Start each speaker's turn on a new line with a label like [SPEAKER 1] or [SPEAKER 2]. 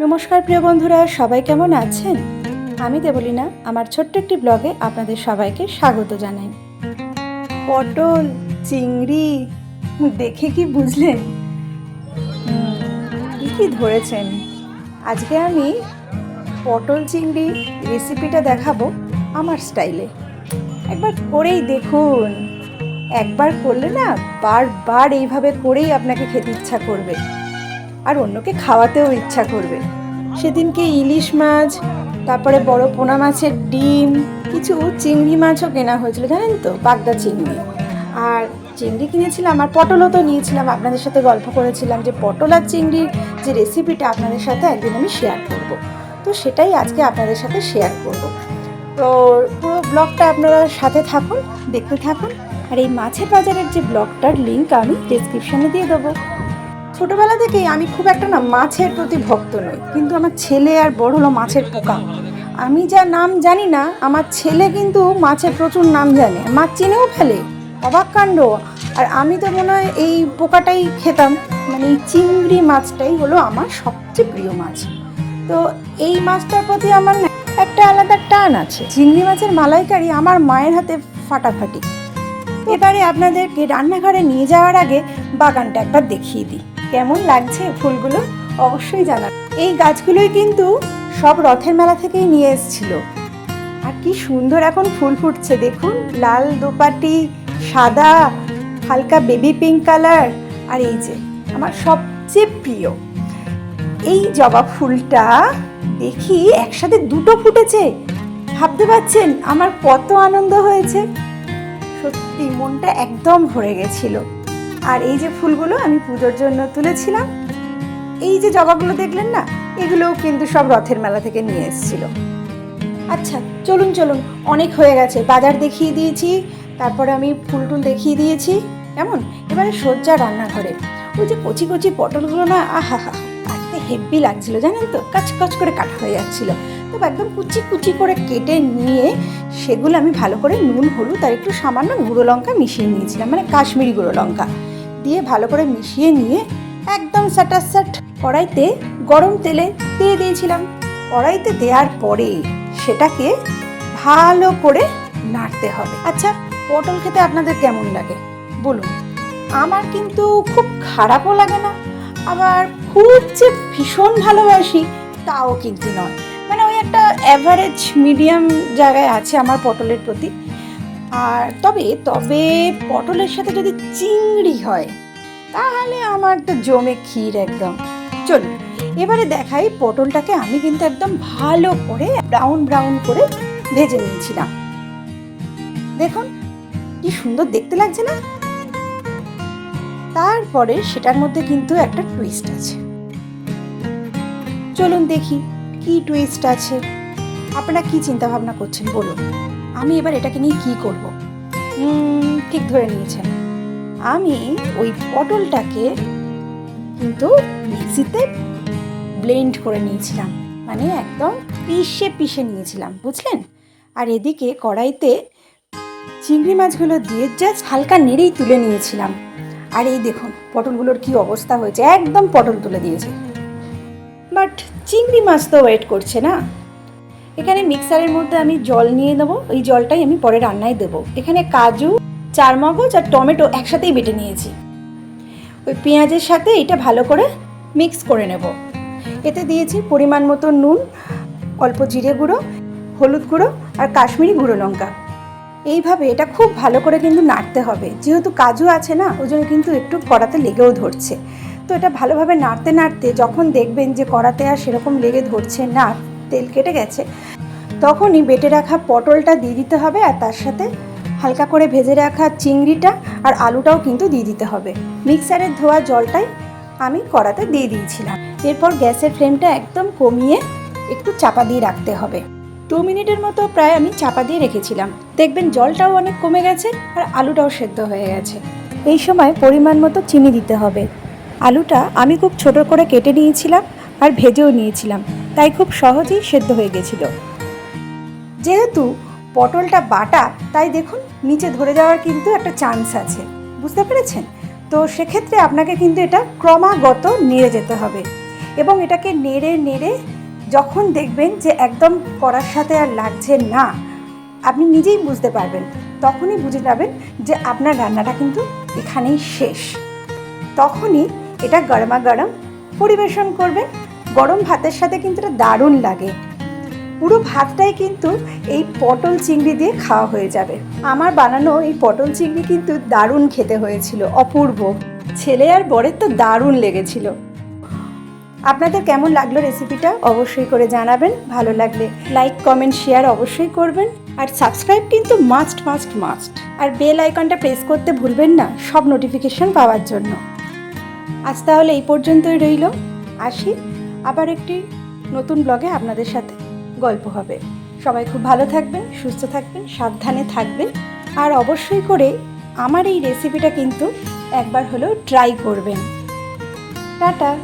[SPEAKER 1] নমস্কার প্রিয় বন্ধুরা, সবাই কেমন আছেন? আমি দেবলীনা আমার ছোট্ট একটি ব্লগে আপনাদের সবাইকে স্বাগত জানাই। পটল চিংড়ি দেখে কি বুঝলেন? কি ধরেছেন? আজকে আমি পটল চিংড়ি রেসিপিটা দেখাবো আমার স্টাইলে। একবার করেই দেখুন, একবার করলে না বারবার এইভাবে করেই আপনাকে খেতে ইচ্ছা করবে আর অন্যকে খাওয়াতেও ইচ্ছা করবে। সেদিনকে ইলিশ মাছ, তারপরে বড় পোনা মাছের ডিম, কিছু চিংড়ি মাছও কেনা হয়েছিল, জানেন তো, বাগদা চিংড়ি। আর চিংড়ি কিনেছিলাম আর পটলও তো নিয়েছিলাম। আপনাদের সাথে গল্প করেছিলাম যে পটল আর চিংড়ির যে রেসিপিটা আপনাদের সাথে একদিন আমি শেয়ার করব। তো সেটাই আজকে আপনাদের সাথে শেয়ার করব। তো পুরো ব্লগটা আপনারা সাথে থাকুন, দেখতে থাকুন। আর এই মাছের বাজারের যে ব্লগটার লিঙ্ক আমি ডেসক্রিপশানে দিয়ে দেবো। ছোটোবেলা থেকেই আমি খুব একটা মাছের প্রতি ভক্ত নই, কিন্তু আমার ছেলে আর বড় হলো মাছের পোকা। আমি যা নাম জানি না, আমার ছেলে কিন্তু মাছের প্রচুর নাম জানে, মাছ চিনেও ফেলে, অবাক কাণ্ড। আর আমি তো মনে হয় এই পোকাটাই খেতাম, মানে এই চিংড়ি মাছটাই হলো আমার সবচেয়ে প্রিয় মাছ। তো এই মাছটার প্রতি আমার একটা আলাদা টান আছে। চিংড়ি মাছের মালাইকারি আমার মায়ের হাতে ফাটাফাটি। এবারে আপনাদেরকে রান্নাঘরে নিয়ে যাওয়ার আগে বাগানটা একবার দেখিয়ে দিই। কেমন লাগছে ফুলগুলো অবশ্যই জানান। এই গাছগুলোই কিন্তু সব রথের মেলা থেকেই নিয়ে এসেছিল। আর কি সুন্দর এখন ফুল ফুটছে দেখুন, লাল দোপাটি, সাদা, হালকা বেবি পিঙ্ক কালার। আর এই যে আমার সবচেয়ে প্রিয় এই জবা ফুলটা, দেখি একসাথে দুটো ফুটেছে। ভাবতে পারছেন আমার কত আনন্দ হয়েছে, সত্যি মনটা একদম ভরে গেছিল। আর এই যে ফুলগুলো আমি পুজোর জন্য তুলেছিলাম, এই যে জবাগুলো দেখলেন না, এগুলোও কিন্তু সব রথের মেলা থেকে নিয়ে এসেছিল। আচ্ছা চলুন চলুন, অনেক হয়ে গেছে, বাজার দেখিয়ে দিয়েছি, তারপরে আমি ফুল টুল দেখিয়ে দিয়েছি, কেমন এবারে সজ্জা রান্নাঘরে। ওই যে কচি কচি পটলগুলো না, আহা হা, কাটতে হেব্বি লাগছিল, জানেন তো, কাচ করে কাটা হয়ে যাচ্ছিল। তো একদম কুচি কুচি করে কেটে নিয়ে সেগুলো আমি ভালো করে নুন হলুদ আর একটু সামান্য গুঁড়ো লঙ্কা মিশিয়ে নিয়েছিলাম, মানে কাশ্মীরি গুঁড়ো লঙ্কা দিয়ে ভালো করে মিশিয়ে নিয়ে একদম স্যাটাস্যাট কড়াইতে গরম তেলে দিয়ে দিয়েছিলাম। কড়াইতে দেওয়ার পরে সেটাকে ভালো করে নাড়তে হবে। আচ্ছা, পটল খেতে আপনাদের কেমন লাগে বলুন? আমার কিন্তু খুব খারাপও লাগে না, আবার খুব যে ভীষণ ভালোবাসি তাও কিন্তু নয়, মানে ওই একটা অ্যাভারেজ মিডিয়াম জায়গায় আছে আমার পটলের প্রতি। আর তবে পটলের সাথে যদি চিংড়ি হয় তাহলে আমার তো জমে ক্ষীর একদম। চলুন এবারে দেখাই, পটলটাকে আমি কিন্তু একদম ভালো করে ব্রাউন করে ভেজে নিয়েছিলাম। দেখুন কি সুন্দর দেখতে লাগছে না? তারপরে সেটার মধ্যে কিন্তু একটা টুইস্ট আছে। চলুন দেখি কি টুইস্ট আছে। আপনারা কি চিন্তা ভাবনা করছেন বলুন? আমি এবার এটাকে নিয়ে কি করব? ঠিক ধরে নিয়েছেন, আমি ওই পটলটাকে কিন্তু মিক্সিতে ব্লেন্ড করে নিয়েছিলাম, মানে একদম পিষে নিয়েছিলাম, বুঝলেন? আর এদিকে কড়াইতে চিংড়ি মাছগুলো দিয়ে জাস্ট হালকা নেড়েই তুলে নিয়েছিলাম। আর এই দেখুন পটলগুলোর কি অবস্থা হয়েছে, একদম পটল তুলে দিয়েছে। বাট চিংড়ি মাছ তো ওয়েট করছে না। এখানে মিক্সারের মধ্যে আমি জল নিয়ে নেবো, ওই জলটাই আমি পরে রান্নায় দেবো। এখানে কাজু, চারমগজ আর টমেটো একসাথেই বেটে নিয়েছি। ওই পেঁয়াজের সাথে এটা ভালো করে মিক্স করে নেব। এতে দিয়েছি পরিমাণ মতো নুন, অল্প জিরে গুঁড়ো, হলুদ গুঁড়ো আর কাশ্মীরি গুঁড়ো লঙ্কা। এইভাবে এটা খুব ভালো করে কিন্তু নাড়তে হবে, যেহেতু কাজু আছে না, ওই জন্য কিন্তু একটু কড়াতে লেগেও ধরছে। তো এটা ভালোভাবে নাড়তে যখন দেখবেন যে কড়াতে আর সেরকম লেগে ধরছে না, তেল কেটে গেছে, তখনই বেটে রাখা পটলটা দিয়ে দিতে হবে। আর তার সাথে হালকা করে ভেজে রাখা চিংড়িটা আর আলুটাও কিন্তু দিয়ে দিতে হবে। মিক্সারের ধোয়া জলটাই আমি কড়াতে দিয়ে দিয়েছিলাম। এরপর গ্যাসের ফ্লেমটা একদম কমিয়ে একটু চাপা দিয়ে রাখতে হবে। 2 মিনিটের মতো প্রায় আমি চাপা দিয়ে রেখেছিলাম। দেখবেন জলটাও অনেক কমে গেছে আর আলুটাও সেদ্ধ হয়ে গেছে। এই সময় পরিমাণ মতো চিনি দিতে হবে। আলুটা আমি খুব ছোট করে কেটে নিয়েছিলাম আর ভেজেও নিয়েছিলাম, তাই খুব সহজেই সেদ্ধ হয়ে গেছিল। যেহেতু পটলটা বাটা, তাই দেখুন নিচে ধরে যাওয়ার কিন্তু একটা চান্স আছে, বুঝতে পেরেছেন? তো সেক্ষেত্রে আপনাকে কিন্তু এটা ক্রমাগত নেড়ে যেতে হবে। এবং এটাকে নেড়ে নেড়ে যখন দেখবেন যে একদম কড়ার সাথে আর লাগছে না, আপনি নিজেই বুঝতে পারবেন, তখনই বুঝে যাবেন যে আপনার রান্নাটা কিন্তু এখানেই শেষ। তখনই এটা গরমা গরম পরিবেশন করবেন। গরম ভাতের সাথে কিন্তু এটা দারুণ লাগে। পুরো ভাতটাই কিন্তু এই পটল চিংড়ি দিয়ে খাওয়া হয়ে যাবে। আমার বানানো এই পটল চিংড়ি কিন্তু দারুণ খেতে হয়েছিল, অপূর্ব। ছেলে আর বরের তো দারুণ লেগেছিল। আপনাদের কেমন লাগলো রেসিপিটা অবশ্যই করে জানাবেন। ভালো লাগলে লাইক কমেন্ট শেয়ার অবশ্যই করবেন। আর সাবস্ক্রাইব কিন্তু মাস্ট মাস্ট মাস্ট। আর বেল আইকনটা প্রেস করতে ভুলবেন না সব নোটিফিকেশন পাওয়ার জন্য। আজ তাহলে এই পর্যন্তই রইল। আসি, আবার একটি নতুন ব্লগে আপনাদের সাথে গল্প হবে। সবাই খুব ভালো থাকবেন, সুস্থ থাকবেন, সাবধানে থাকবেন। আর অবশ্যই করে আমার এই রেসিপিটা কিন্তু একবার হলেও ট্রাই করবেন। টাটা।